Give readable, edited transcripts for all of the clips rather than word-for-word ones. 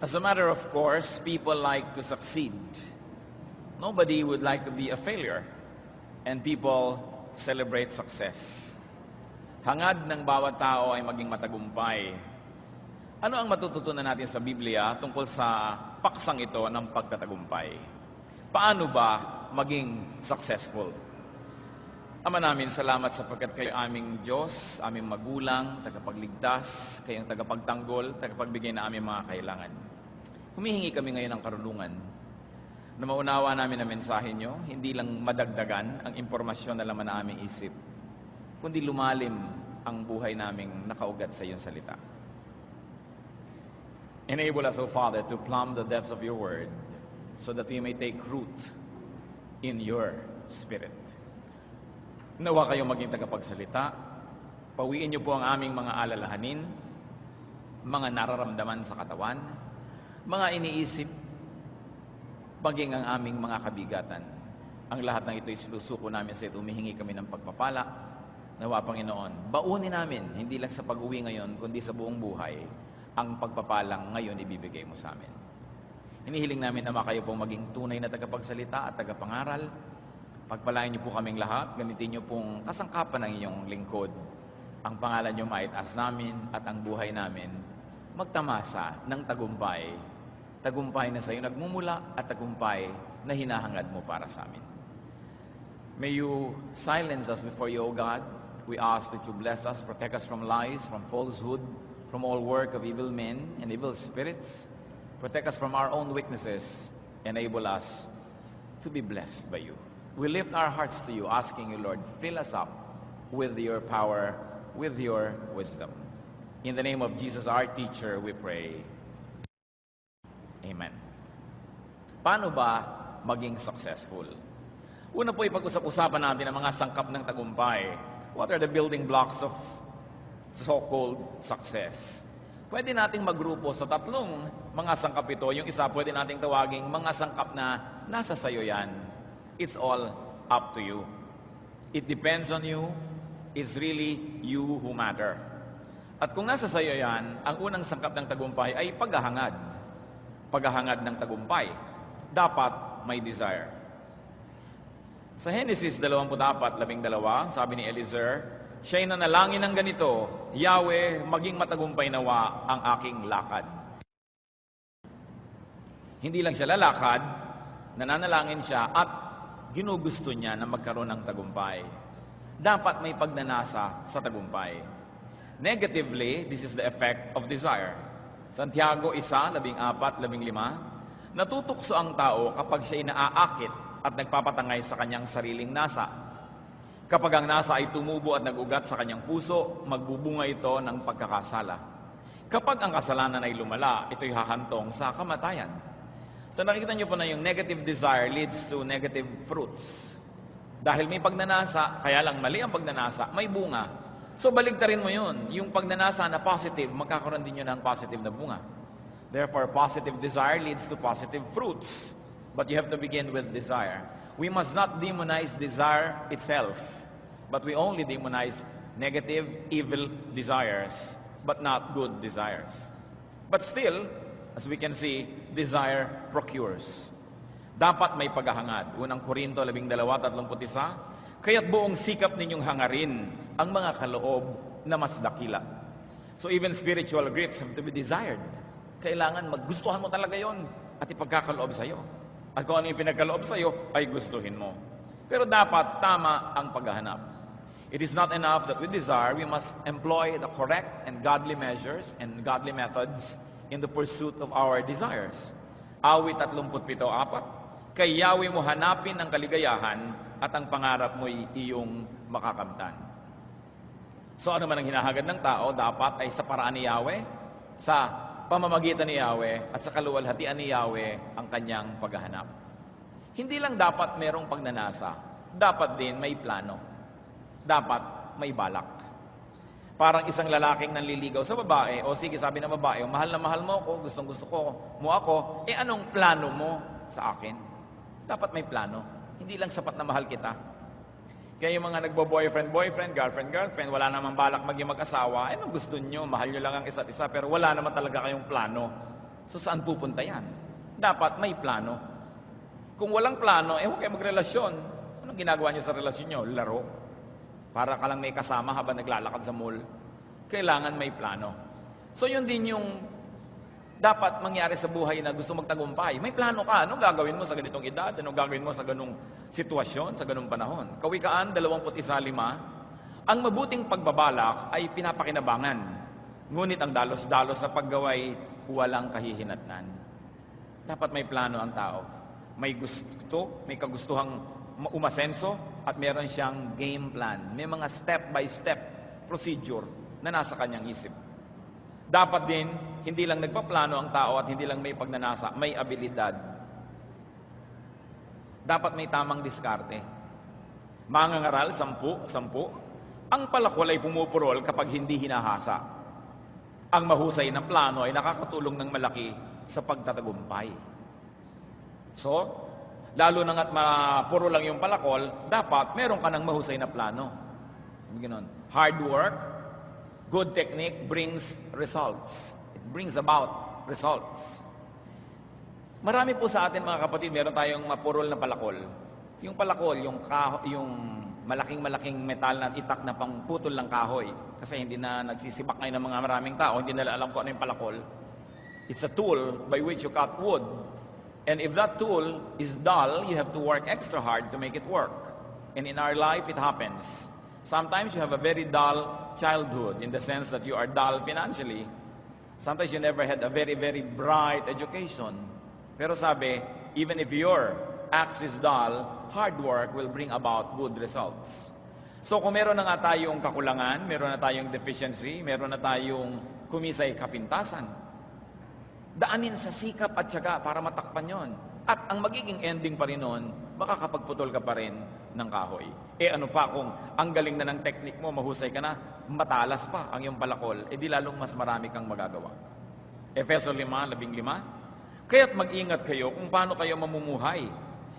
As a matter of course, people like to succeed. Nobody would like to be a failure. And people celebrate success. Hangad ng bawat tao ay maging matagumpay. Ano ang matututunan natin sa Biblia tungkol sa paksang ito ng pagtatagumpay? Paano ba maging successful? Ama namin, salamat sapagkat kayo aming Diyos, aming magulang, tagapagligtas, kayong tagapagtanggol, tagapagbigay na aming mga kailangan. Humihingi kami ngayon ng karunungan na maunawa namin ang mensahe nyo, hindi lang madagdagan ang impormasyon na laman na aming isip, kundi lumalim ang buhay naming nakaugat sa iyong salita. Enable us, O Father, to plumb the depths of your word so that we may take root in your spirit. Nawa kayo maging tagapagsalita. Pawiin niyo po ang aming mga alalahanin, mga nararamdaman sa katawan, mga iniisip, maging ang aming mga kabigatan. Ang lahat ng ito ay sinusuko namin sa ito. Humihingi kami ng pagpapala. Nawa, Panginoon, baunin namin, hindi lang sa pag-uwi ngayon, kundi sa buong buhay, ang pagpapalang ngayon ibibigay mo sa amin. Hinihiling namin, Ama, kayo pong maging tunay na tagapagsalita at tagapangaral. Pagpalain niyo po kaming lahat, gamitin niyo pong kasangkapan ng inyong lingkod. Ang pangalan niyo maitaas namin at ang buhay namin magtamasa ng tagumpay. Tagumpay na sa iyo nagmumula at tagumpay na hinahangad mo para sa amin. May you silence us before you, O God. We ask that you bless us, protect us from lies, from falsehood, from all work of evil men and evil spirits. Protect us from our own weaknesses. Enable us to be blessed by you. We lift our hearts to you, asking you, Lord, fill us up with your power, with your wisdom. In the name of Jesus, our teacher, we pray. Amen. Paano ba maging successful? Una po, ipag-usap-usapan natin ang mga sangkap ng tagumpay. What are the building blocks of so-called success? Pwede nating magrupo sa tatlong mga sangkap ito. Yung isa, pwede nating tawaging mga sangkap na nasa sayo yan. It's all up to you. It depends on you. It's really you who matter. At kung nasa sayo yan, ang unang sangkap ng tagumpay ay paghahangad. Paghahangad ng tagumpay. Dapat may desire. Sa Genesis 24:12, sabi ni Eliezer, siya'y nanalangin ng ganito, Yahweh, maging matagumpay nawa ang aking lakad. Hindi lang siya lalakad, nananalangin siya at ginugusto niya na magkaroon ng tagumpay. Dapat may pagnanasa sa tagumpay. Negatively, this is the effect of desire. Santiago 1:14-15, natutukso ang tao kapag siya'y naaakit at nagpapatangay sa kanyang sariling nasa. Kapag ang nasa ay tumubo at nag-ugat sa kanyang puso, magbubunga ito ng pagkakasala. Kapag ang kasalanan ay lumala, ito'y hahantong sa kamatayan. So nakikita niyo po na yung negative desire leads to negative fruits. Dahil may pagnanasa, kaya lang mali ang pagnanasa, may bunga. So baligtarin mo yun. Yung pagnanasa na positive, magkakaroon din yun ng positive na bunga. Therefore, positive desire leads to positive fruits. But you have to begin with desire. We must not demonize desire itself, but we only demonize negative, evil desires, but not good desires. But still, as we can see, desire procures. Dapat may paghahangad. Unang Korinto 12:31, kaya't buong sikap ninyong hangarin ang mga kaloob na mas dakila. So even spiritual gifts have to be desired. Kailangan maggustuhan mo talaga yon at ipagkakaloob sa iyo. At kung ano yung pinagkaloob sa iyo, ay gustuhin mo. Pero dapat tama ang paghahanap. It is not enough that we desire, we must employ the correct and godly measures and godly methods in the pursuit of our desires. Awit 37:4, kay Yahweh mo hanapin ang kaligayahan at ang pangarap mo'y iyong makakamtan. So ano man ang hinahagad ng tao, dapat ay sa paraan ni Yahweh, sa pamamagitan ni Yahweh, at sa kaluwalhatian ni Yahweh ang kanyang paghahanap. Hindi lang dapat merong pagnanasa, dapat din may plano. Dapat may balak. Parang isang lalaking nanliligaw sa babae, o sige, sabi ng babae, mahal na mahal mo ako, gustong gusto ko mo ako, anong plano mo sa akin? Dapat may plano. Hindi lang sapat na mahal kita. Kaya yung mga nagbo-boyfriend, girlfriend, wala namang balak maging mag-asawa, anong gusto nyo? Mahal nyo lang ang isa't isa, pero wala naman talaga kayong plano So saan pupunta yan? Dapat may plano. Kung walang plano, huwag kayo magrelasyon. Anong ginagawa niyo sa relasyon niyo? Laro. Para ka lang may kasama habang naglalakad sa mall. Kailangan may plano. So yun din yung dapat mangyari sa buhay na gusto magtagumpay. May plano ka. Anong gagawin mo sa ganitong edad? Anong gagawin mo sa ganong sitwasyon, sa ganong panahon? Kawikaan 21:5, ang mabuting pagbabalak ay pinapakinabangan. Ngunit ang dalos-dalos sa paggaway, walang kahihinatnan. Dapat may plano ang tao. May gusto, may kagustuhang umasenso, at meron siyang game plan. May mga step-by-step procedure na nasa kanyang isip. Dapat din, hindi lang nagpaplano ang tao at hindi lang may pagnanasa, may abilidad. Dapat may tamang diskarte. Mangangaral, 10. Ang palakol ay pumupurol kapag hindi hinahasa. Ang mahusay na plano ay nakakatulong ng malaki sa pagtatagumpay. So, lalo na nga't mapuro lang yung palakol, dapat meron ka ng mahusay na plano. Ganun. Hard work, good technique brings results. It brings about results. Marami po sa atin mga kapatid, meron tayong mapurol na palakol. Yung palakol, yung malaking-malaking metal na itak na pangputol ng kahoy. Kasi hindi na nagsisibak ngayon ng mga maraming tao, hindi nila alam kung ano yung palakol. It's a tool by which you cut wood. And if that tool is dull, you have to work extra hard to make it work. And in our life, it happens. Sometimes you have a very dull childhood in the sense that you are dull financially. Sometimes you never had a very, very bright education. Pero sabi, even if your axe is dull, hard work will bring about good results. So kung meron na nga tayong kakulangan, meron na tayong deficiency, meron na tayong kumisay kapintasan, daanin sa sikap at tiyaga para matakpan yon. At ang magiging ending pa rin nun, makakapagputol ka pa rin ng kahoy. Ano pa kung ang galing na ng technique mo, mahusay ka na, matalas pa ang iyong palakol, di lalong mas marami kang magagawa. Efeso 5:15. Kaya't mag-ingat kayo kung paano kayo mamumuhay.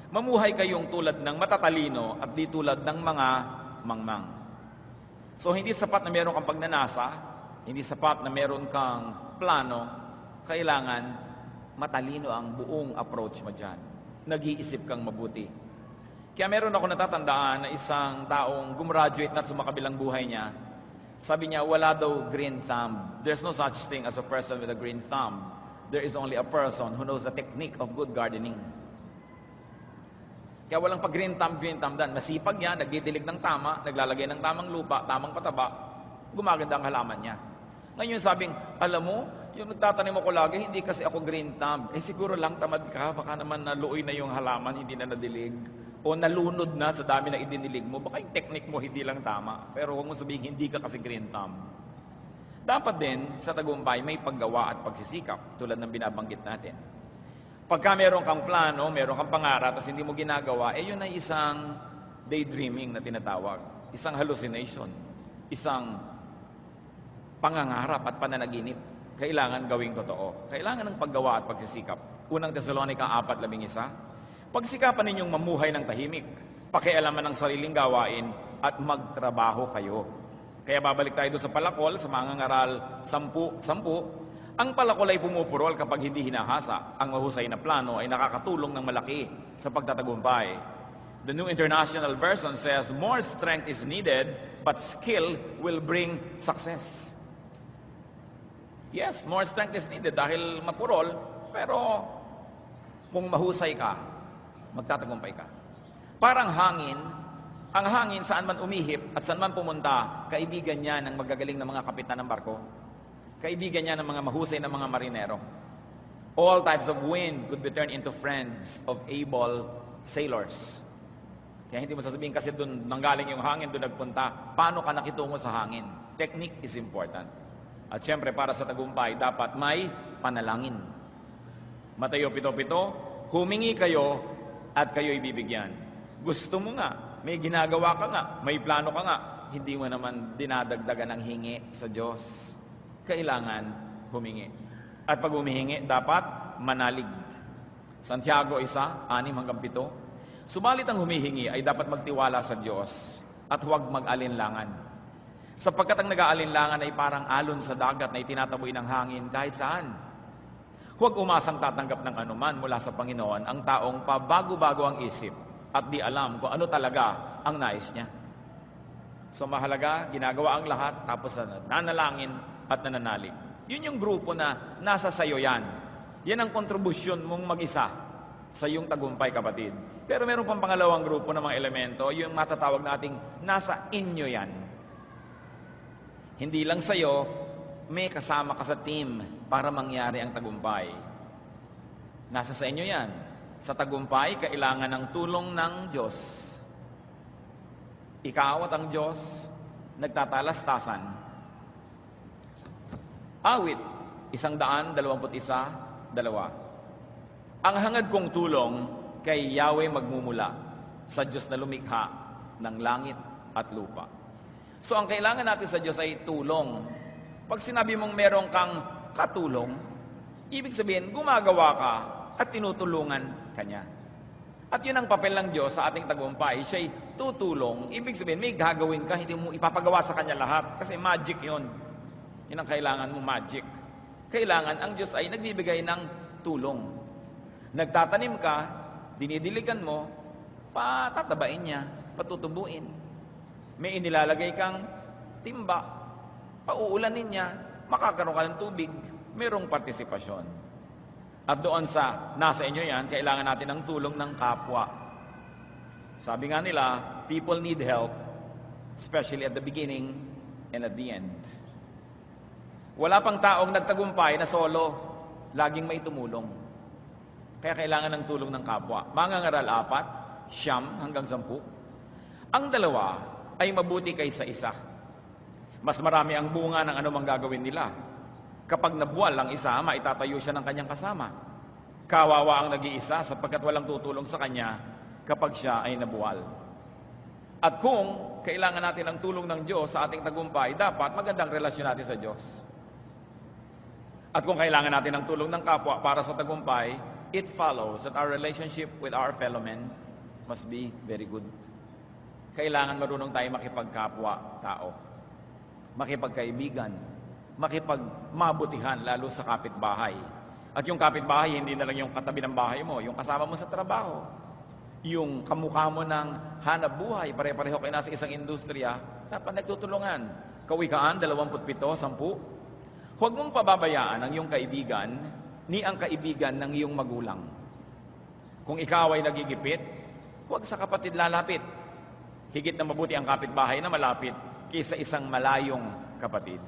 Mamuhay kayong tulad ng matatalino at di tulad ng mga mangmang. So hindi sapat na meron kang pagnanasa, hindi sapat na meron kang plano, kailangan matalino ang buong approach mo dyan. Nag-iisip kang mabuti. Kaya meron ako natatandaan na isang taong gumraduate na at sumakabilang buhay niya. Sabi niya, wala daw green thumb. There's no such thing as a person with a green thumb. There is only a person who knows the technique of good gardening. Kaya walang green thumb dan. Masipag niya, nagdidilig ng tama, naglalagay ng tamang lupa, tamang pataba, gumaganda ang halaman niya. Ngayon sabing, alam mo, yung nagtatanim ako lagi, hindi kasi ako green thumb. Siguro lang tamad ka, baka naman naluoy na yung halaman, hindi na nadilig. O nalunod na sa dami na idinilig mo, baka yung technique mo hindi lang tama. Pero huwag mo sabihin, hindi ka kasi green thumb. Dapat din, sa tagumpay, may paggawa at pagsisikap, tulad ng binabanggit natin. Pagka meron kang plano, meron kang pangarap, tapos hindi mo ginagawa, yun ay isang daydreaming na tinatawag. Isang hallucination. Isang pangangarap at pananaginip. Kailangan gawing totoo. Kailangan ng paggawa at pagsisikap. Unang Thessalonica 4:11, pagsikapan ninyong mamuhay ng tahimik, pakialaman ng sariling gawain, at magtrabaho kayo. Kaya babalik tayo doon sa palakol, sa mangangaral 10. Ang palakol ay pumupurol kapag hindi hinahasa. Ang mahusay na plano ay nakakatulong ng malaki sa pagtatagumpay. The New International Version says, more strength is needed, but skill will bring success. Yes, more strength is needed dahil mapurol, pero kung mahusay ka, magtatagumpay ka. Parang hangin, ang hangin saan man umihip at saan man pumunta, kaibigan niya ng magagaling na mga kapitan ng barko. Kaibigan niya ng mga mahusay na mga marinero. All types of wind could be turned into friends of able sailors. Kaya hindi mo sasabihin kasi doon nanggaling yung hangin, doon nagpunta. Paano ka nakitungo sa hangin? Technique is important. At syempre, para sa tagumpay, dapat may panalangin. Mateo 7:7, humingi kayo at kayo'y bibigyan. Gusto mo nga, may ginagawa ka nga, may plano ka nga, hindi mo naman dinadagdagan ng hingi sa Diyos. Kailangan humingi. At pag humihingi, dapat manalig. Santiago 1:6-7, subalit ang humihingi ay dapat magtiwala sa Diyos at huwag mag-alinlangan. Sapagkat ang nag-aalinlangan ay parang alon sa dagat na itinataboy ng hangin kahit saan. Huwag umasang tatanggap ng anuman mula sa Panginoon ang taong pabago-bago ang isip at di alam kung ano talaga ang nais niya. So mahalaga, ginagawa ang lahat, tapos nanalangin at nananalig. Yun yung grupo na nasa sayo yan. Yan ang kontribusyon mong mag-isa sa iyong tagumpay, kapatid. Pero meron pang pangalawang grupo ng mga elemento, yung matatawag nating nasa inyo yan. Hindi lang sa'yo, may kasama ka sa team para mangyari ang tagumpay. Nasa sa inyo yan. Sa tagumpay, kailangan ng tulong ng Diyos. Ikaw at ang Diyos, nagtatalastasan. Awit, 121, 2. Ang hangad kong tulong kay Yahweh magmumula sa Diyos na lumikha ng langit at lupa. So ang kailangan natin sa Diyos ay tulong. Pag sinabi mong meron kang katulong, ibig sabihin gumagawa ka at tinutulungan ka niya. At yun ang papel ng Diyos sa ating tagumpay. Siya'y tutulong. Ibig sabihin may gagawin ka, hindi mo ipapagawa sa Kanya lahat. Kasi magic yun. Yun ang kailangan mo, magic. Kailangan ang Diyos ay nagbibigay ng tulong. Nagtatanim ka, dinidiligan mo, patatabain niya, patutubuin. May inilalagay kang timba, pauulanin niya, makakaroon ka ng tubig, mayroong partisipasyon. At doon sa nasa inyo yan, kailangan natin ng tulong ng kapwa. Sabi nga nila, people need help, especially at the beginning and at the end. Wala pang taong nagtagumpay na solo, laging may tumulong. Kaya kailangan ng tulong ng kapwa. Mangangaral 4, 9 hanggang 10. Ang dalawa ay mabuti kaysa isa. Mas marami ang bunga ng anumang gagawin nila. Kapag nabuwal ang isa, maitatayo siya ng kanyang kasama. Kawawa ang nag-iisa sapagkat walang tutulong sa kanya kapag siya ay nabuwal. At kung kailangan natin ang tulong ng Diyos sa ating tagumpay, dapat magandang relasyon natin sa Diyos. At kung kailangan natin ang tulong ng kapwa para sa tagumpay, it follows that our relationship with our fellow men must be very good. Kailangan marunong tayo makipagkapwa-tao, makipagkaibigan, makipagmabutihan, lalo sa kapitbahay. At yung kapitbahay, hindi na lang yung katabi ng bahay mo, yung kasama mo sa trabaho, yung kamukha mo ng hanap buhay, pare-pareho kayo nasa isang industriya, dapat nagtutulungan. Kawikaan, 27, 10. Huwag mong pababayaan ang iyong kaibigan, ni ang kaibigan ng iyong magulang. Kung ikaw ay nagigipit, huwag sa kapatid lalapit. Higit na mabuti ang kapitbahay na malapit kaysa isang malayong kapatid.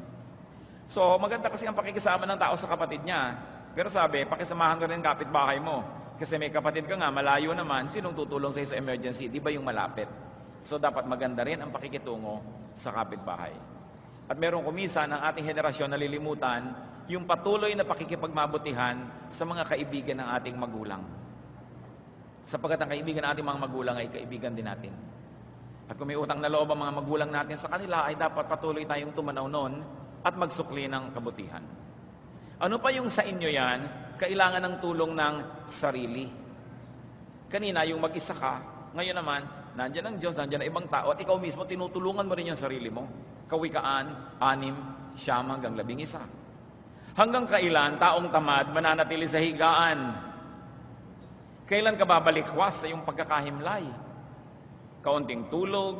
So, maganda kasi ang pakikisama ng tao sa kapatid niya. Pero sabi, pakisamahan ka rin ang kapitbahay mo. Kasi may kapatid ka nga, malayo naman, sinong tutulong sa emergency? Di ba yung malapit? So, dapat maganda rin ang pakikitungo sa kapitbahay. At merong kumisa ng ating henerasyon na lilimutan yung patuloy na pakikipagmabutihan sa mga kaibigan ng ating magulang. Sapagkat ang kaibigan ng ating mga magulang ay kaibigan din natin. At kung may utang na loob ang mga magulang natin sa kanila, ay dapat patuloy tayong tumanaw noon at magsukli ng kabutihan. Ano pa yung sa inyo yan? Kailangan ng tulong ng sarili. Kanina, yung mag-isa ka, ngayon naman, nandiyan ang Diyos, nandiyan ang ibang tao, at ikaw mismo, tinutulungan mo rin yung sarili mo. Kawikaan, 6, 9 hanggang 11. Hanggang kailan, taong tamad, mananatili sa higaan? Kailan ka babalikwas sa iyong pagkakahimlay? Kaunting tulog,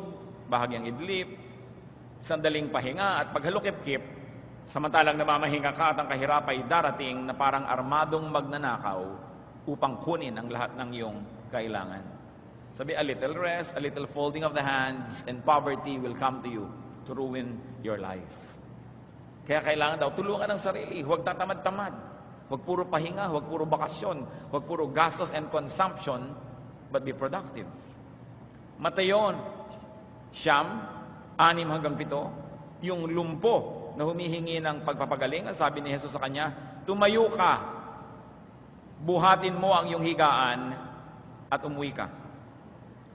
bahagyang idlip, sandaling pahinga at paghalukip-kip, samantalang namamahinga ka at ang kahirap ay darating na parang armadong magnanakaw upang kunin ang lahat ng iyong kailangan. Sabi, a little rest, a little folding of the hands, and poverty will come to you to ruin your life. Kaya kailangan daw tulungan ang sarili, huwag tatamad-tamad, huwag puro pahinga, huwag puro bakasyon, huwag puro gastos and consumption, but be productive. Matayon, 9, 6 hanggang 7, yung lumpo na humihingi ng pagpapagaling, sabi ni Jesus sa kanya, tumayo ka, buhatin mo ang iyong higaan at umuwi ka.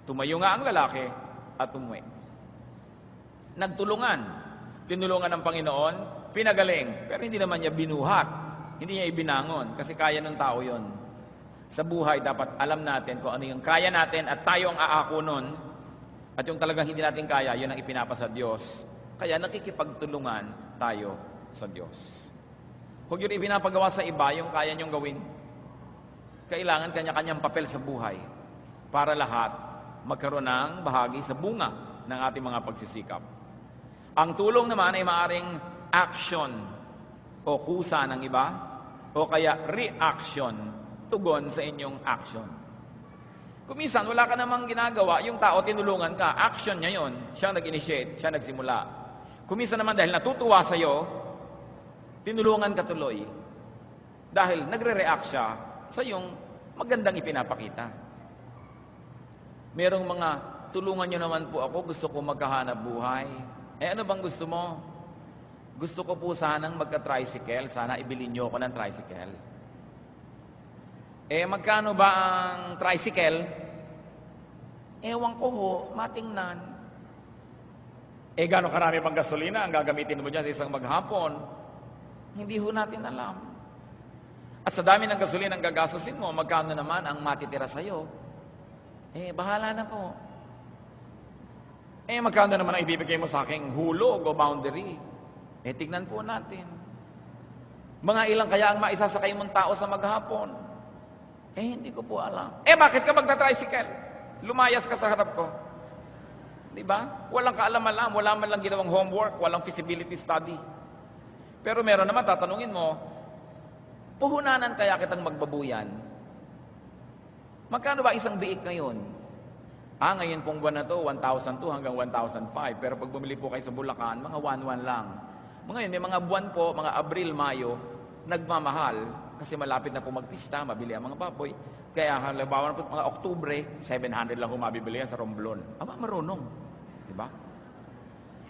Tumayo nga ang lalaki at umuwi. Nagtulungan, tinulungan ng Panginoon, pinagaling, pero hindi naman niya binuhat, hindi niya ibinangon, kasi kaya ng tao yon. Sa buhay, dapat alam natin kung ano yung kaya natin at tayo ang aako nun. At yung talagang hindi natin kaya, yun ang ipinapa sa Diyos. Kaya nakikipagtulungan tayo sa Diyos. Huwag yun ipinapagawa sa iba yung kaya nyong gawin. Kailangan kanya-kanyang papel sa buhay para lahat magkaroon ng bahagi sa bunga ng ating mga pagsisikap. Ang tulong naman ay maaring action o kusa ng iba o kaya reaction, tugon sa inyong action. Kuminsan, wala ka namang ginagawa, yung tao tinulungan ka, action niya yun, siya nag-initiate, siya nagsimula. Kuminsan naman dahil natutuwa sa'yo, tinulungan ka tuloy dahil nagre-react siya sa yung magandang ipinapakita. Merong mga, tulungan nyo naman po ako, gusto ko magkahanap buhay. Ano bang gusto mo? Gusto ko po sanang magka-tricycle, sana ibili nyo ako ng tricycle. Magkano ba ang tricycle? Ewan ko ho, matingnan. Gano'ng karami pang gasolina ang gagamitin mo dyan sa isang maghapon? Hindi ho natin alam. At sa dami ng gasolina ang gagastusin mo, magkano naman ang matitira sa'yo? Bahala na po. Magkano naman ang ibibigay mo sa aking hulog o boundary? Tignan po natin. Mga ilang kaya ang maisasakay mong tao sa maghapon? Hindi ko po alam. Bakit ka magta-tricycle? Lumayas ka sa harap ko. Diba? Walang kaalam-alam, wala man lang ginawang homework, walang feasibility study. Pero meron naman, tatanungin mo, puhunanan kaya kitang magbabuyan? Magkano ba isang biik ngayon? Ngayon pong buwan na to, 1,200 hanggang 1,005. Pero pag bumili po kayo sa Bulacan, mga 1,1 lang. Ngayon, may mga buwan po, mga Abril, Mayo, nagmamahal kasi malapit na po magpista, mabili ang mga baboy. Kaya halimbawa na po, mga Oktubre, 700 lang kung mabibili yan sa Romblon. Marunong. Diba?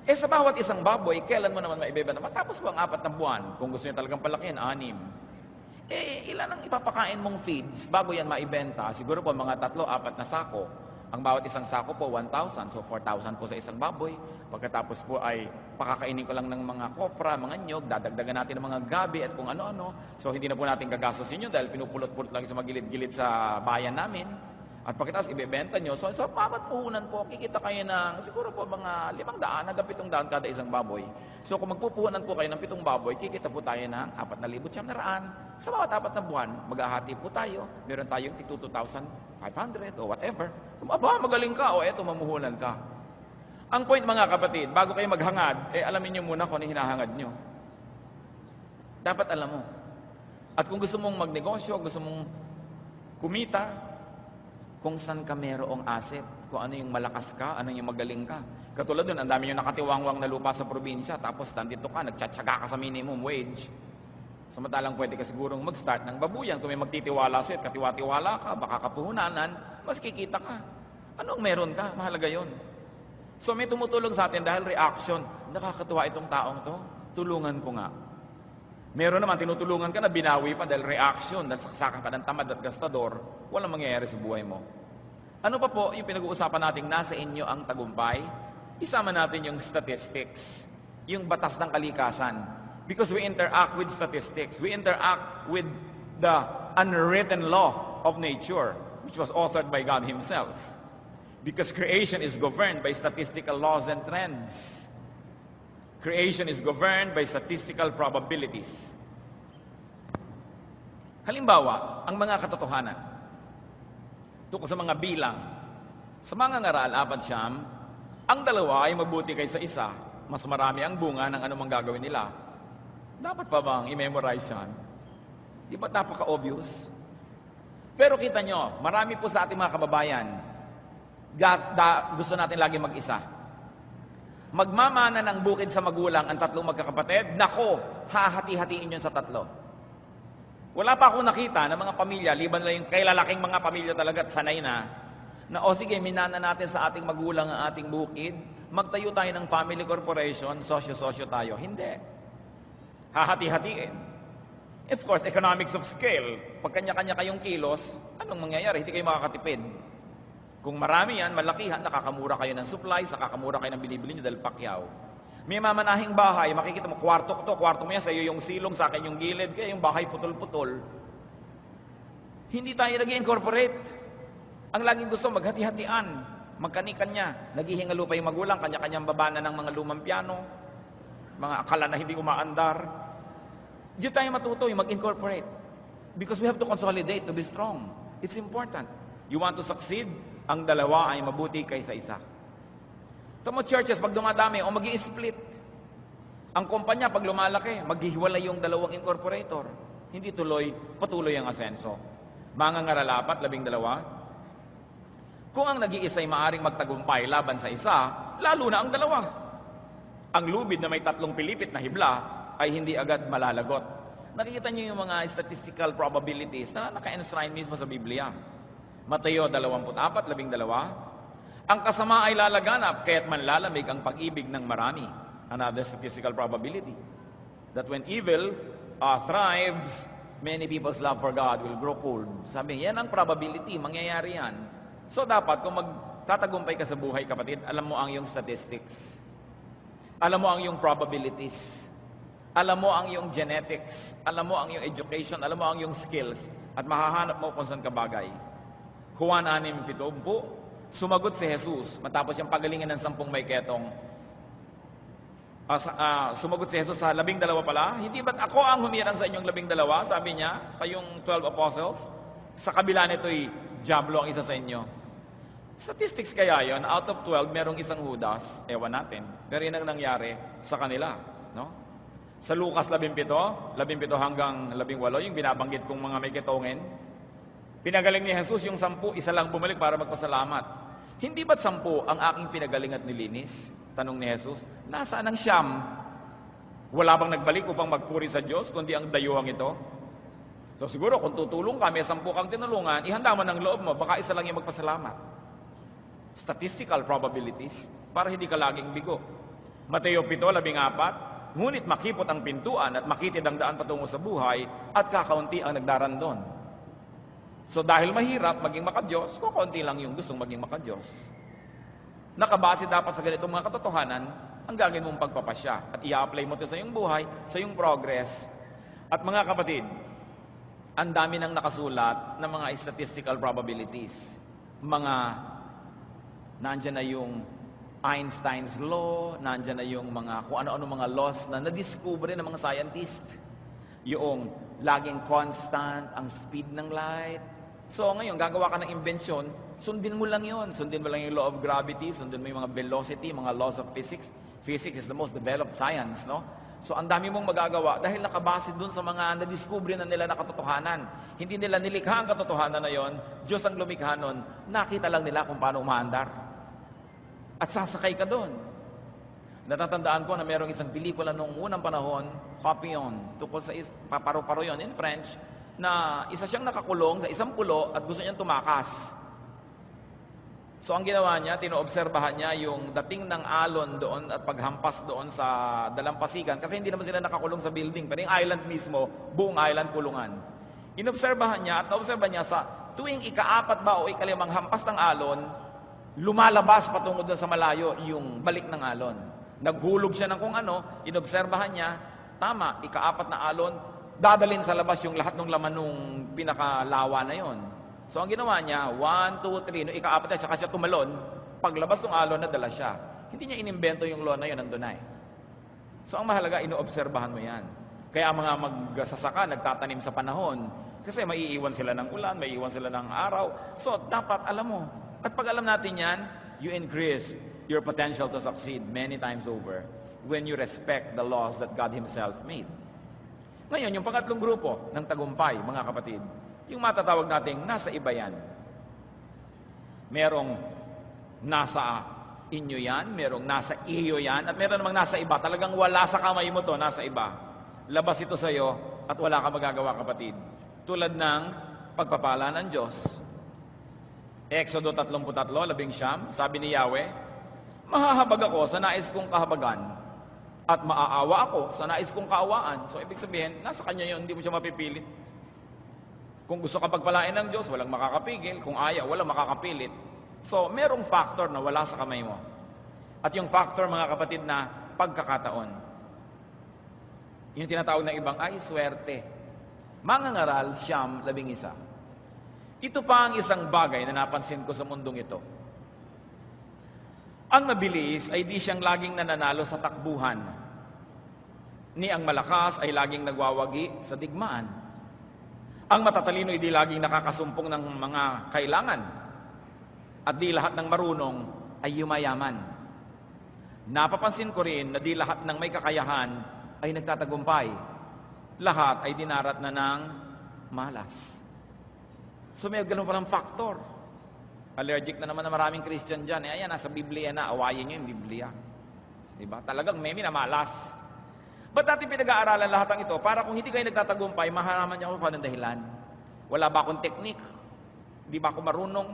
Sa bawat isang baboy, kailan mo naman maibebenta? Matapos po ang 4 na buwan, kung gusto niya talagang palakihin, 6. Ilan ang ipapakain mong feeds bago yan maibenta? Siguro po mga 3-4 na sako. Ang bawat isang sako po, 1,000. So, 4,000 po sa isang baboy. Pagkatapos po ay pakakainin ko lang ng mga kopra, mga nyog, dadagdagan natin ng mga gabi at kung ano-ano. So, hindi na po natin gagastusin yun dahil pinupulot-pulot lang sa magilid-gilid sa bayan namin. At pagkatapos ibebenta nyo. So, sa bawat puhunan po, kikita kayo ng siguro po mga 500 hanggang 700 kada isang baboy. So, kung magpupuhunan po kayo ng 7 baboy, kikita po tayo ng 4,900. Sa bawat 4 na buwan, maghahati po tayo. Meron tayong 2,500 o whatever. Magaling ka. Eto, mamuhunan ka. Ang point mga kapatid, bago kayo maghangad, alamin nyo muna kung ano hinahangad nyo. Dapat alam mo. At kung gusto mong magnegosyo, gusto mong kumita, kung saan ka merong asset, kung ano yung malakas ka, ano yung magaling ka. Katulad dun, ang dami yung nakatiwangwang na lupa sa probinsya, tapos nandito ka, nagtsatsaga ka sa minimum wage. Samantalang pwede ka sigurong mag-start ng babuyan. Kung may magtitiwala sa'yo, katiwa-tiwala ka, baka kapuhunanan, mas kikita ka. Anong meron ka? Mahalaga yon. So may tumutulong sa atin dahil reaction. Nakakatuwa itong taong to, tulungan ko nga. Meron naman, tinutulungan ka na binawi pa dahil reaction, dahil saksakan ka ng tamad at gastador, walang mangyayari sa buhay mo. Ano pa po yung pinag-uusapan natin, nasa inyo ang tagumpay? Isama natin yung statistics, yung batas ng kalikasan. Because we interact with statistics, we interact with the unwritten law of nature, which was authored by God Himself. Because creation is governed by statistical laws and trends. Creation is governed by statistical probabilities. Halimbawa, ang mga katotohanan tungkol sa mga bilang. Sa mga ngaral, 4, ang dalawa ay mabuti kaysa isa. Mas marami ang bunga ng anumang gagawin nila. Dapat pa bang i-memorize yan? Di ba napaka-obvious? Pero kita nyo, marami po sa ating mga kababayan, gusto natin lagi mag-isa. Magmamana ng bukid sa magulang ang 3 magkakapatid, nako, hahati-hatiin yun sa 3. Wala pa akong nakita ng mga pamilya, liban na yung kailalaking mga pamilya talaga at sanay na sige, minana natin sa ating magulang ang ating bukid, magtayo tayo ng family corporation, sosyo-sosyo tayo. Hindi. Hahati-hatiin. Of course, economics of scale. Pag kanya-kanya kayong kilos, anong mangyayari? Hindi kayo makakatipid. Kung marami yan, malakihan, nakakamura kayo ng supplies, nakakamura kayo ng binibili nyo dahil pakyaw. May mamanahing bahay, makikita mo, kwarto ko to, kwarto mo yan, sa iyo yung silong, sa akin yung gilid, kaya yung bahay putol-putol. Hindi tayo nag-incorporate. Ang laging gusto, maghati-hatian, magkani-kanya. Naghihingalo pa yung magulang, kanya-kanyang babana ng mga lumang piano, mga akala na hindi umaandar. Diyan tayo matuto yung mag-incorporate. Because we have to consolidate to be strong. It's important. You want to succeed, ang dalawa ay mabuti kaysa isa. Tamo churches, pag dumadami, o mag-i-split. Ang kumpanya, pag lumalaki, maghihiwalay yung dalawang incorporator. Hindi patuloy ang asenso. Mga ngaralapat, 12. Kung ang nag-iisa'y maaring magtagumpay laban sa isa, lalo na ang dalawa. Ang lubid na may 3 pilipit na hibla ay hindi agad malalagot. Nakikita niyo yung mga statistical probabilities na naka-enshrine mismo sa Biblia. Mateo 24:12. Ang kasama ay lalaganap, kaya't manlalamig ang pag-ibig ng marami. Another statistical probability. That when evil thrives, many people's love for God will grow cold. Sabi, yan ang probability, mangyayari yan. So dapat, kung magtatagumpay ka sa buhay, kapatid, alam mo ang yung statistics. Alam mo ang yung probabilities. Alam mo ang yung genetics. Alam mo ang yung education. Alam mo ang yung skills. At mahahanap mo kung saan ka bagay. Juan 6:70, sumagot si Jesus, matapos yung pagalingan ng 10 may ketong, sumagot si Jesus sa 12 pala, hindi ba't ako ang humirang sa inyong 12? Sabi niya, kayong 12 apostles, sa kabila nito'y diablo ang isa sa inyo. Statistics kaya yon, out of 12, merong isang Judas, ewan natin, pero yun ang nangyari sa kanila. No? Sa Lucas 17 hanggang 18, yung binabanggit kong mga may ketongin, pinagaling ni Jesus yung 10, isa lang bumalik para magpasalamat. Hindi ba't 10 ang aking pinagaling at nilinis? Tanong ni Jesus, nasaan ang 9? Wala bang nagbalik upang magpuri sa Diyos, kundi ang dayuhang ito? So siguro, kung tutulong ka, may 10 kang tinulungan, ihanda mo ng loob mo, baka isa lang yung magpasalamat. Statistical probabilities, para hindi ka laging bigo. Mateo 7:14, ngunit makipot ang pintuan at makitid ang daan patungo sa buhay, at kakaunti ang nagdarandon. So dahil mahirap maging makadiyos, kukunti lang yung gustong maging makadiyos. Nakabase dapat sa ganitong mga katotohanan ang gagawin mong pagpapasya at i-apply mo ito sa iyong buhay, sa iyong progress. At mga kapatid, ang dami nang nakasulat ng mga statistical probabilities. Nandyan na yung Einstein's law, nandyan na yung mga kung ano-ano mga laws na nadiskubre ng mga scientist. Yung laging constant ang speed ng light. So ngayon, gagawa ka ng invention, sundin mo lang yon. Sundin mo lang yung law of gravity, sundin mo yung mga velocity, mga laws of physics. Physics is the most developed science, no? So ang dami mong magagawa dahil nakabase dun sa mga nadiskubre na nila na katotohanan. Hindi nila nilikha ang katotohanan na yon, Diyos ang lumikha nun, nakita lang nila kung paano umaandar. At sasakay ka dun. Natatandaan ko na merong isang pelikula noong unang panahon, Papillon, tungkol sa paru-paro yun in French, na isa siyang nakakulong sa isang pulo at gusto niyang tumakas. So ang ginawa niya, tinoobserbahan niya yung dating ng alon doon at paghampas doon sa dalampasigan kasi hindi naman sila nakakulong sa building, pero yung island mismo, buong island kulungan. Inobserbahan niya at naobserbahan niya sa tuwing ika-4 ba o ika-5 hampas ng alon, lumalabas patungo doon sa malayo yung balik ng alon. Naghulog siya ng kung ano, inobserbahan niya, tama, ika-4 na alon, dadalhin sa labas yung lahat ng laman nung pinakalawa na yon. So ang ginawa niya, 1, 2, 3, no, ika-4 na, saka siya tumalon, paglabas ng alon, nadala siya. Hindi niya inimbento yung law na yun, nandun na eh. So ang mahalaga, inoobserbahan mo yan. Kaya ang mga magsasaka, nagtatanim sa panahon, kasi maiiwan sila ng ulan, maiiwan sila ng araw. So dapat alam mo. At pag alam natin yan, you increase your potential to succeed many times over when you respect the laws that God Himself made. Ngayon, yung pangatlong grupo ng tagumpay, mga kapatid, yung matatawag nating nasa iba yan. Merong nasa inyo yan, merong nasa iyo yan, at meron namang nasa iba. Talagang wala sa kamay mo to, nasa iba. Labas ito sa iyo at wala ka magagawa, kapatid. Tulad ng pagpapala ng Diyos. Exodo 33:11, sabi ni Yahweh, mahahabag ako sa nais kong kahabagan at maaawa ako sa nais kong kaawaan. So ibig sabihin, nasa Kanya yun, hindi mo siya mapipilit. Kung gusto ka pagpalain ng Diyos, walang makakapigil. Kung ayaw, walang makakapilit. So merong factor na wala sa kamay mo. At yung factor, mga kapatid, na pagkakataon. Yung tinatawag ng ibang, ay swerte. Mangangaral, Siyam 11. Ito pa ang isang bagay na napansin ko sa mundong ito. Ang mabilis ay di siyang laging nananalo sa takbuhan. Ni ang malakas ay laging nagwawagi sa digmaan. Ang matatalino ay di laging nakakasumpong ng mga kailangan. At di lahat ng marunong ay yumayaman. Napapansin ko rin na di lahat ng may kakayahan ay nagtatagumpay. Lahat ay dinarat na ng malas. So may ganun palang factor. Allergic na naman na maraming Christian dyan. Ayan, nasa Biblia na. Awayin nyo yung Biblia. Diba? Talagang may minamalas. Ba't natin pinag-aaralan lahat ng ito? Para kung hindi kayo nagtatagumpay, mahalaman niyo kung anong dahilan. Wala ba akong teknik? Hindi ba ako marunong?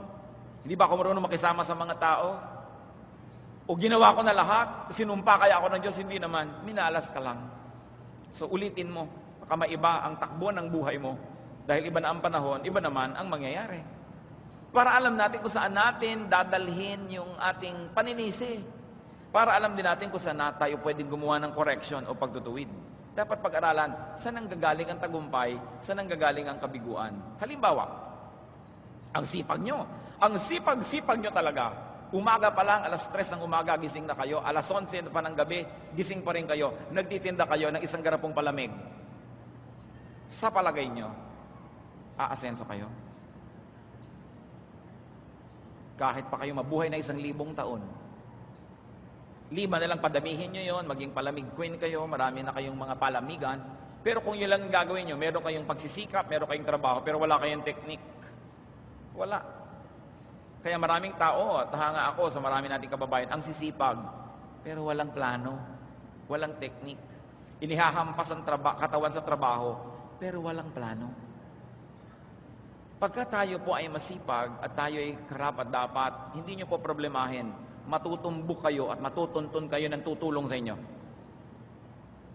Hindi ba ako marunong makisama sa mga tao? O ginawa ko na lahat? Sinumpa kaya ako ng Diyos? Hindi naman. Minalas ka lang. So ulitin mo. Baka maiba ang takbo ng buhay mo. Dahil iba na ang panahon, iba naman ang mangyayari. Para alam natin kung saan natin dadalhin yung ating paninisi. Para alam din natin kung saan tayo pwedeng gumawa ng correction o pagtutuwid. Dapat pag-aralan, saan ang gagaling ang tagumpay, saan ang gagaling ang kabiguan. Halimbawa, ang sipag nyo. Ang sipag-sipag nyo talaga. Umaga pa lang, alas 3 ng umaga, gising na kayo. Alas 11 pa ng gabi, gising pa rin kayo. Nagtitinda kayo ng isang garapong palamig. Sa palagay nyo, aasenso kayo? Kahit pa kayo mabuhay na 1,000 taon, 5 na lang padamihin nyo yon, maging palamig queen kayo, marami na kayong mga palamigan. Pero kung yun lang ang gagawin nyo, meron kayong pagsisikap, meron kayong trabaho, pero wala kayong teknik. Wala. Kaya maraming tao, at hanga ako sa marami nating kababayan, ang sisipag, pero walang plano, walang teknik. Inihahampas ang katawan sa trabaho, pero walang plano. Pagka tayo po ay masipag at tayo ay karapat-dapat, hindi nyo po problemahin. Matutumbok kayo at matutuntun kayo ng tutulong sa inyo.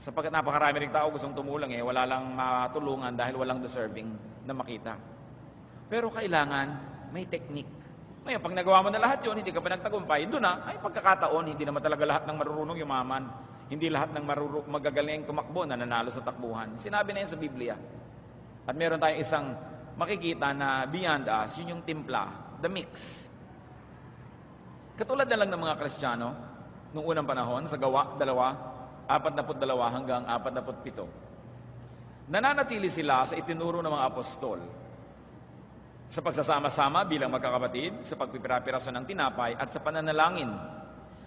Sapagkat napakarami rin tao gustong tumulong wala lang matulungan dahil walang deserving na makita. Pero kailangan may teknik. Ngayon, pag nagawa mo na lahat yun, hindi ka pa nagtagumpay, doon na, ay pagkakataon, hindi naman talaga lahat ng marurunong yumaman. Hindi lahat ng magagaling tumakbo na nanalo sa takbuhan. Sinabi na yun sa Biblia. At meron tayong isang makikita na beyond us, yun yung timpla, the mix. Katulad na lang ng mga Kristiyano, noong unang panahon, sa Gawa 2, 42 hanggang 47. Nananatili sila sa itinuro ng mga apostol. Sa pagsasama-sama bilang magkakapatid, sa pagpipirapiraso ng tinapay at sa pananalangin.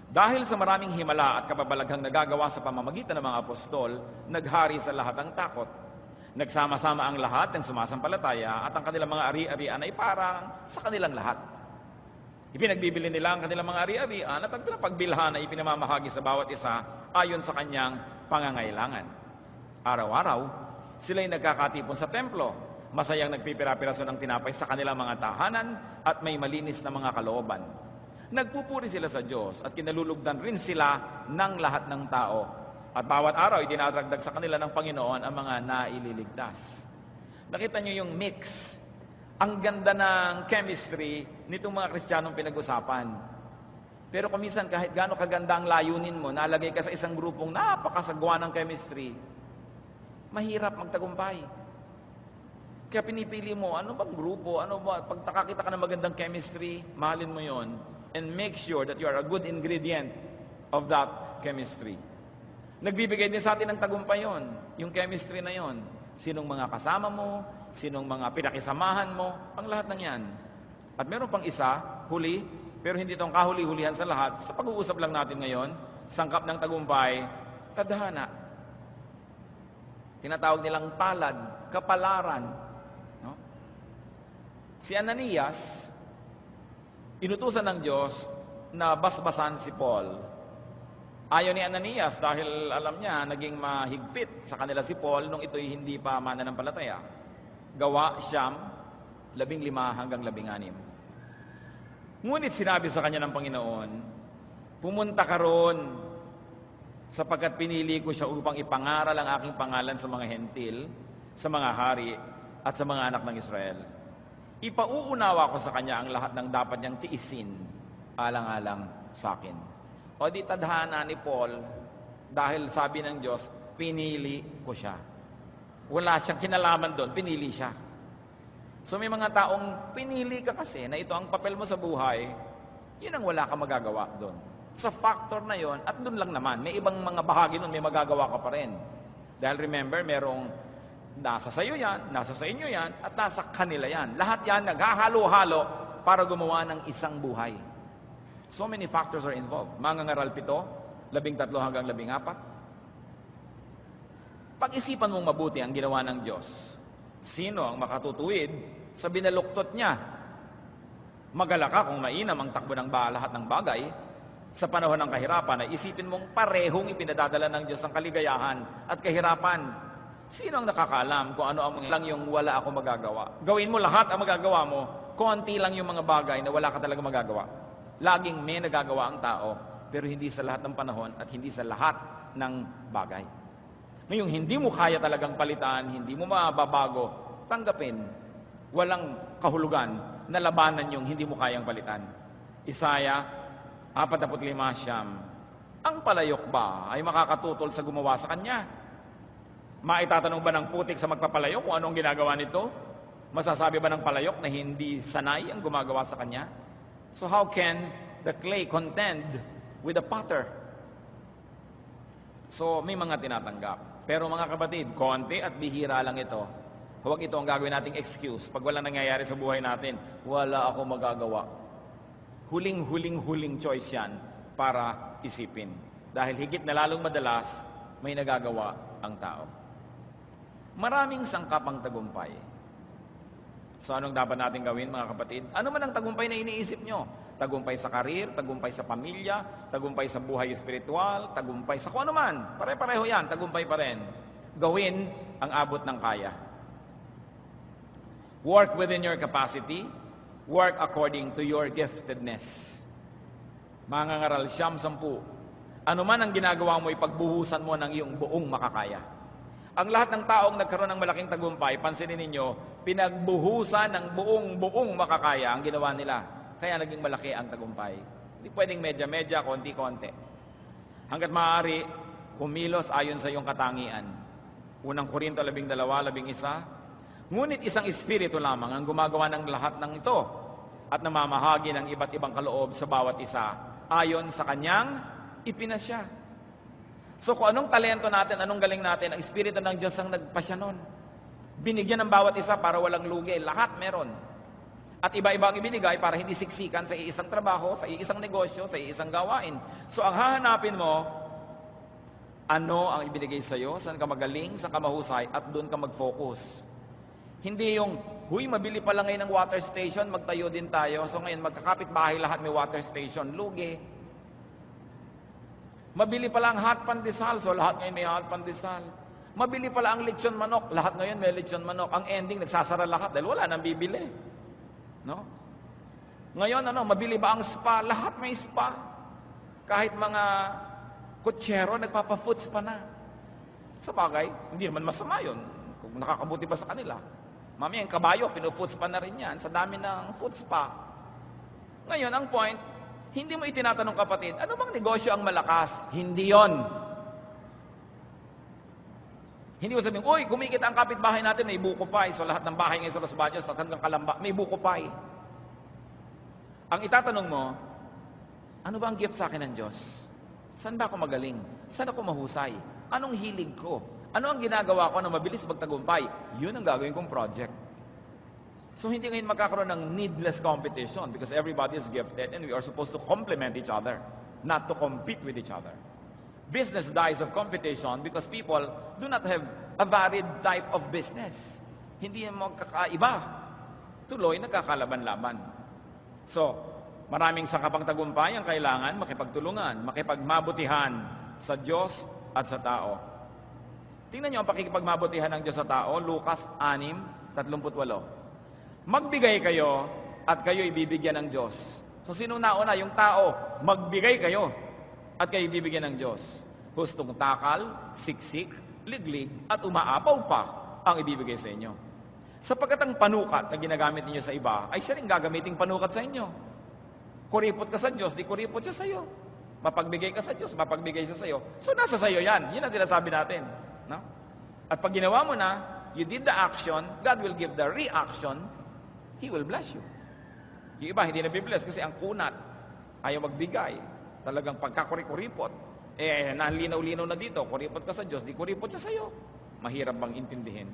Dahil sa maraming himala at kababalaghang nagagawa sa pamamagitan ng mga apostol, naghari sa lahat ang takot. Nagsama-sama ang lahat ng sumasampalataya at ang kanilang mga ari-arian ay parang sa kanilang lahat. Ipinagbibili nila ang kanilang mga ari-arian at ang pagbilhan ay ipinamamahagi sa bawat isa ayon sa kanyang pangangailangan. Araw-araw, sila'y nagkakatipon sa templo, masayang nagpipira-piraso ng tinapay sa kanilang mga tahanan at may malinis na mga kalooban. Nagpupuri sila sa Diyos at kinalulugdan rin sila ng lahat ng tao. At bawat araw, idinadagdag sa kanila ng Panginoon ang mga naililigtas. Nakita niyo yung mix. Ang ganda ng chemistry nitong mga Kristiyanong pinag-usapan. Pero kung minsan kahit gaano kaganda ang layunin mo, nalagay ka sa isang grupong napakasagwa ng chemistry, mahirap magtagumpay. Kaya pinipili mo, ano bang grupo, ano ba, pag nakakita ka ng magandang chemistry, mahalin mo yon and make sure that you are a good ingredient of that chemistry. Nagbibigay din sa atin ng tagumpay yon, yung chemistry na yon. Sinong mga kasama mo, sinong mga pinakisamahan mo, ang lahat ng yan. At meron pang isa, huli, pero hindi itong kahuli-hulihan sa lahat. Sa pag-uusap lang natin ngayon, sangkap ng tagumpay, tadhana. Tinatawag nilang palad, kapalaran. No? Si Ananias, inutusan ng Diyos na basbasan si Paul. Ayaw ni Ananias dahil alam niya, naging mahigpit sa kanila si Paul nung ito'y hindi pa mananampalataya. Gawa 15 hanggang 16. Ngunit sinabi sa kanya ng Panginoon, pumunta ka roon sapagkat pinili ko siya upang ipangaral ang aking pangalan sa mga hentil, sa mga hari, at sa mga anak ng Israel. Ipauunawa ko sa kanya ang lahat ng dapat niyang tiisin, alang-alang sa akin. O di tadhana ni Paul, dahil sabi ng Diyos, pinili ko siya. Wala siyang kinalaman doon, pinili siya. So may mga taong pinili ka kasi na ito ang papel mo sa buhay, yun ang wala ka magagawa doon. Sa factor na yon, at doon lang naman, may ibang mga bahagi doon, may magagawa ka pa rin. Dahil remember, merong nasa sayo yan, nasa sa inyo yan, at nasa kanila yan. Lahat yan naghahalo-halo para gumawa ng isang buhay. So many factors are involved. Mangangaral 7, 13 hanggang 14. Pag-isipan mong mabuti ang ginawa ng Diyos. Sino ang makatutuwid sa binaluktot niya? Magala ka kung mainam ang takbo ng lahat ng bagay. Sa panahon ng kahirapan, ay isipin mong parehong ipinadadala ng Diyos ang kaligayahan at kahirapan. Sino ang nakakaalam kung ano ang lang yung wala ako magagawa? Gawin mo lahat ang magagawa mo, konti lang yung mga bagay na wala ka talaga magagawa. Laging may nagagawa ang tao, pero hindi sa lahat ng panahon at hindi sa lahat ng bagay. Ngayong hindi mo kaya talagang palitan, hindi mo mababago, tanggapin. Walang kahulugan na labanan yung hindi mo kayang palitan. Isaiah 45:9. Ang palayok ba ay makakatutol sa gumawa sa kanya? Maitatanong ba ng putik sa magpapalayok kung anong ginagawa nito? Masasabi ba ng palayok na hindi sanay ang gumagawa sa kanya? So how can the clay contend with the potter? So may mga tinatanggap. Pero mga kapatid, konti at bihira lang ito. Huwag ito ang gagawin nating excuse. Pag wala nangyayari sa buhay natin, wala ako magagawa. Huling choice yan para isipin. Dahil higit na lalong madalas, may nagagawa ang tao. Maraming sangkap ang tagumpay. So anong dapat natin gawin mga kapatid? Ano man ang tagumpay na iniisip nyo? Tagumpay sa karir, tagumpay sa pamilya, tagumpay sa buhay espiritual, tagumpay sa kung ano man. Pare-pareho yan, tagumpay pa rin. Gawin ang abot ng kaya. Work within your capacity. Work according to your giftedness. Mangangaral 10. Ano man ang ginagawa mo, ipagbuhusan mo ng iyong buong makakaya. Ang lahat ng taong nagkaroon ng malaking tagumpay, pansinin ninyo, pinagbuhusan ng buong makakaya ang ginawa nila. Kaya naging malaki ang tagumpay. Hindi pwedeng medya-medya, konti-konti. Hanggat maaari, kumilos ayon sa iyong katangian. Unang Korinto 12:11. Ngunit isang espiritu lamang ang gumagawa ng lahat ng ito at namamahagi ng iba't ibang kaloob sa bawat isa ayon sa kanyang ipinasya. So kung anong talento natin, anong galing natin, ang espiritu ng Diyos ang nagpasya nun. Binigyan ng bawat isa para walang lugi. Lahat meron. At iba-iba ang ibinigay para hindi siksikan sa iisang trabaho, sa iisang negosyo, sa iisang gawain. So ang hahanapin mo, ano ang ibinigay sa'yo, saan ka magaling, saan ka mahusay, at doon ka mag-focus. Hindi yung, huy, mabili pa lang ngayon ng water station, magtayo din tayo. So ngayon, magkakapit bahay lahat may water station. Lugi. Mabili pala ang hot pandesal, so lahat ngayon may hot pandesal. Mabili pala ang lechon manok, lahat ngayon may lechon manok. Ang ending, nagsasara lahat dahil wala nang bibili. No? Ngayon, mabili ba ang spa? Lahat may spa. Kahit mga kutsero, nagpapa-food spa na. Sa bagay, hindi naman masama yun. Kung nakakabuti ba sa kanila. Mamaya, yung kabayo, fino-food spa na rin yan. Sa dami ng food spa. Ngayon, ang point, hindi mo itinatanong kapatid, ano bang negosyo ang malakas? Hindi yon. Hindi mo sabihin, uy, kumikita ang kapitbahay natin, may buko pie. So lahat ng bahay ngayon sa Los Baños, sa hanggang Kalamba, may buko pie. Ang itatanong mo, ano ba ang gift sa akin ng Diyos? Saan ba ako magaling? Saan ako mahusay? Anong hilig ko? Ano ang ginagawa ko na mabilis magtagumpay? Yun ang gagawin kong project. So hindi ngayon magkakaroon ng needless competition because everybody is gifted and we are supposed to complement each other, not to compete with each other. Business dies of competition because people do not have a varied type of business. Hindi magkakaiba. Tuloy, nagkakalaban-laban. So, maraming sangkapang tagumpay ang kailangan makipagtulungan, makipagmabutihan sa Diyos at sa tao. Tingnan niyo ang pakikipagmabutihan ng Diyos sa tao, Lucas 6:38. Magbigay kayo at kayo ibibigyan ng Diyos. So sino nauna? Yung tao. Magbigay kayo at kayo ibibigyan ng Diyos. Hustong takal, siksik, liglig, at umaapaw pa ang ibibigay sa inyo. Sapagkat ang panukat na ginagamit ninyo sa iba, ay siya rin gagamiting panukat sa inyo. Kuripot ka sa Diyos, di kuripot siya sa iyo. Mapagbigay ka sa Diyos, mapagbigay siya sa iyo. So nasa sa iyo yan. Yun ang sinasabi natin. No? At pag ginawa mo na, you did the action, God will give the reaction, He will bless you. Yung iba, hindi na-bless kasi ang kunat, ayaw magbigay. Talagang pagkakuripot, nalinaw-linaw na dito, kuripot ka sa Diyos, di kuripot siya sa iyo. Mahirap bang intindihin?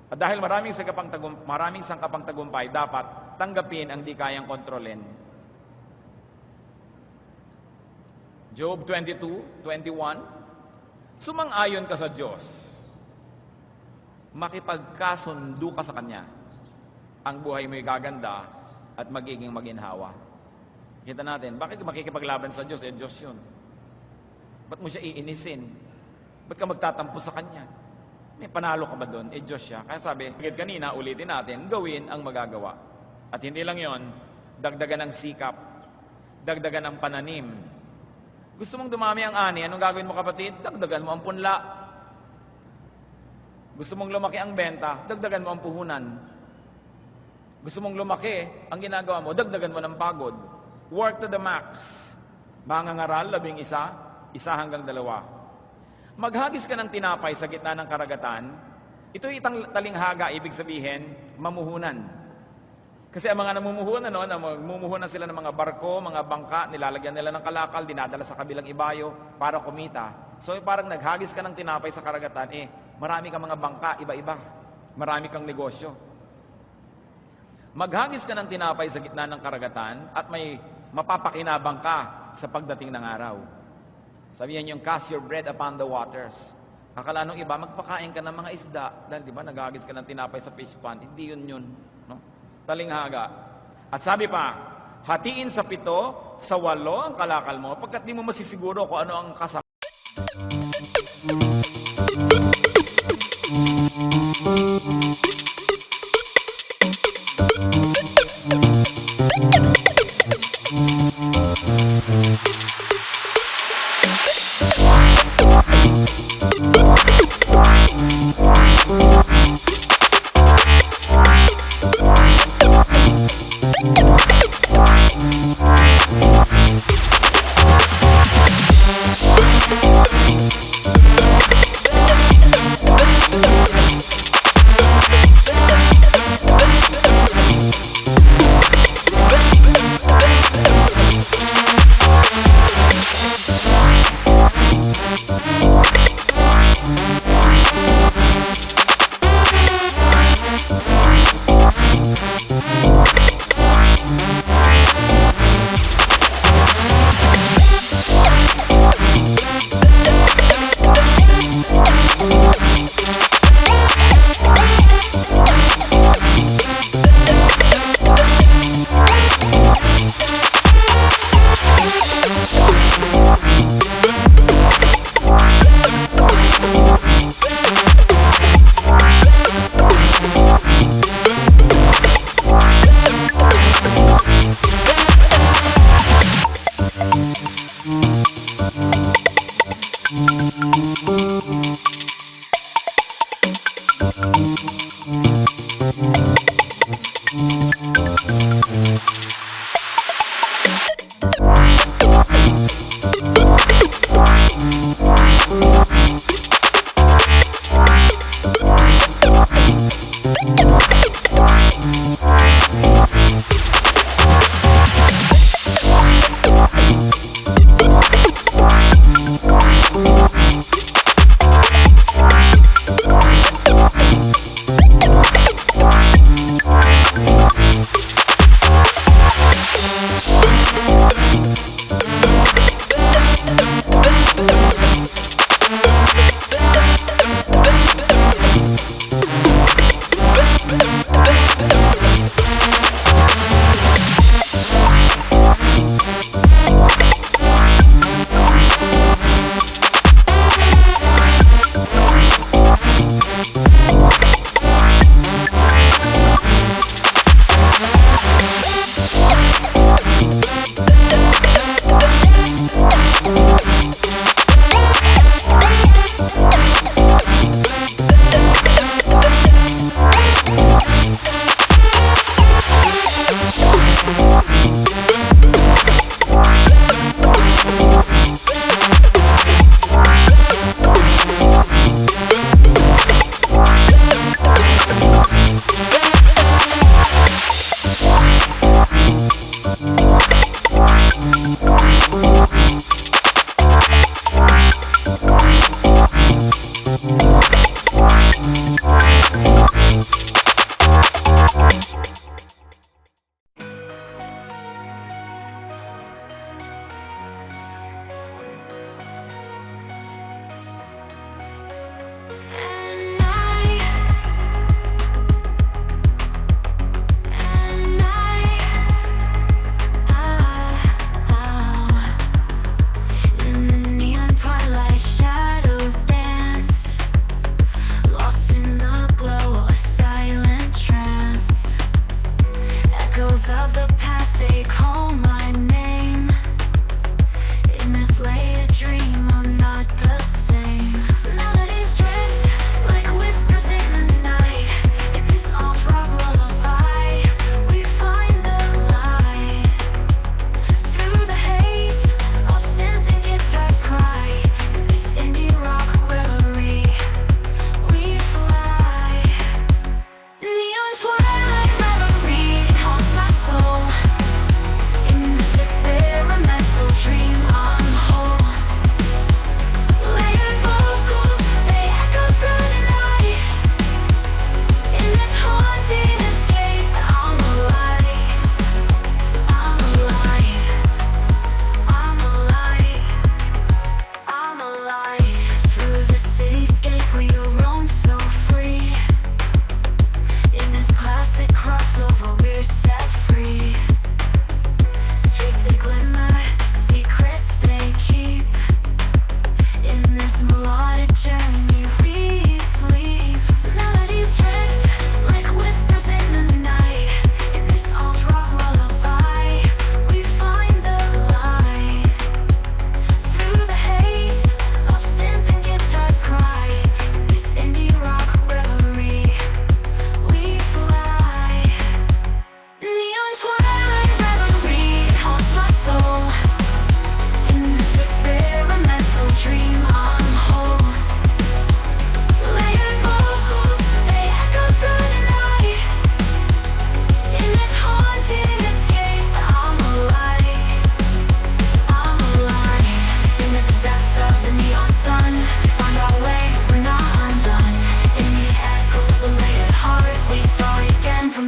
At dahil maraming sangkapang tagumpay, dapat tanggapin ang di kayang kontrolin. Job 22:21, sumang-ayon ka sa Diyos, makipagkasundo ka sa Kanya, ang buhay mo'y gaganda at magiging maginhawa. Kita natin, bakit makikipaglaban sa Diyos? Diyos yun. Ba't mo siya iinisin? Ba't ka magtatampo sa Kanya? May panalo ka ba doon? Diyos siya. Kaya sabi, kanina, ulitin natin, gawin ang magagawa. At hindi lang yon, dagdagan ng sikap, dagdagan ng pananim. Gusto mong dumami ang ani, anong gagawin mo kapatid? Dagdagan mo ang punla. Gusto mong lumaki ang benta, dagdagan mo ang puhunan. Gusto mong lumaki, ang ginagawa mo, dagdagan mo ng pagod. Work to the max. Mangangaral, 11, 1 hanggang 2. Maghagis ka ng tinapay sa gitna ng karagatan, ito'y itang talinghaga, ibig sabihin, mamuhunan. Kasi ang mga namumuhunan, namumuhunan sila ng mga barko, mga bangka, nilalagyan nila ng kalakal, dinadala sa kabilang ibayo para kumita. So parang naghagis ka ng tinapay sa karagatan, marami kang mga bangka, iba-iba. Marami kang negosyo. Maghagis ka ng tinapay sa gitna ng karagatan at may mapapakinabang ka sa pagdating ng araw. Sabihin yung cast your bread upon the waters. Akala nung iba, magpakain ka ng mga isda. Dahil di ba, naghagis ka ng tinapay sa fish pond. Hindi yun. No? Talinghaga. At sabi pa, hatiin sa 7, sa 8 ang kalakal mo, pagkat di mo masisiguro kung ano ang kasama.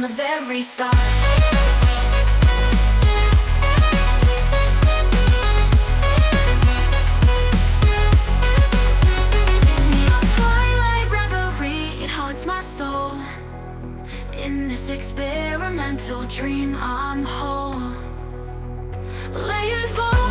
the very start. Twilight reverie, it haunts my soul. In this experimental dream, I'm whole. Layered voice